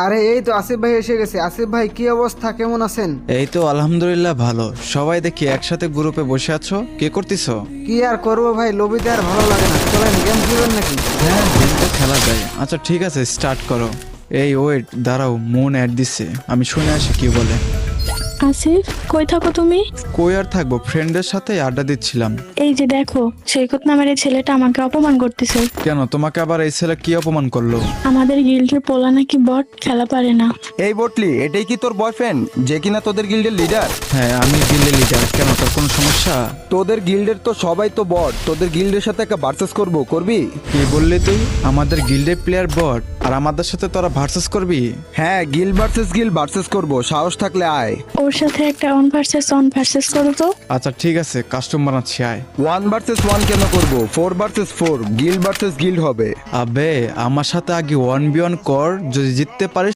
আরে এই তো আসিফ ভাই এসে গেছে। আসিফ ভাই কি অবস্থা, কেমন আছেন? এই তো আলহামদুলিল্লাহ ভালো। সবাই দেখি একসাথে গ্রুপে বসে আছো, কি করতেছো? কি আর করবো ভাই, লবিতে আর ভালো লাগে না, চলেন গেম খেলবেন নাকি? হ্যাঁ, গেম তো খেলা যায়। আচ্ছা ঠিক আছে, স্টার্ট করো। এই ওয়েট, দাঁড়াও, মন অ্যাড দিচ্ছে, আমি শুনে আসি কি বলে। আসিফ, কই থাকো তুমি? কই আর থাকবো, ফ্রেন্ডের সাথে আড্ডা দিচ্ছিলাম। এই যে দেখো, সৈকত নামের এই ছেলেটা আমাকে অপমান করতেছে। কেন, তোমাকে আবার এই ছেলে কি অপমান করলো? আমাদের গিল্ডের পোলা নাকি বট, খেলা পারে না। এই বটলি, এটাই কি তোর বয়ফ্রেন্ড যে কিনা তোদের গিল্ডের লিডার? হ্যাঁ, আমি গিল্ডের লিডার। কেন, তোর কোনো সমস্যা? তোদের গিল্ডের তো সবাই তো বট, তোদের গিল্ডের সাথে একটা ভার্সেস করবি? কি বললি তুই? আমাদের গিল্ডের প্লেয়ার বট আর আমাদের সাথে তোরা ভার্সেস করবি? হ্যাঁ, গিল্ড ভার্সেস করবো, সাহস থাকলে আয়। ওর সাথে একটা অন ভার্সেস করো তো। আচ্ছা ঠিক আছে, কাস্টম বানাচ্ছি, আয়। 1 ভার্সেস 1 কেন করবো? 4 ভার্সেস 4, গিল্ড ভার্সেস গিল্ড হবে। আবে, আমার সাথে আগে 1v1 কর, যদি জিততে পারিস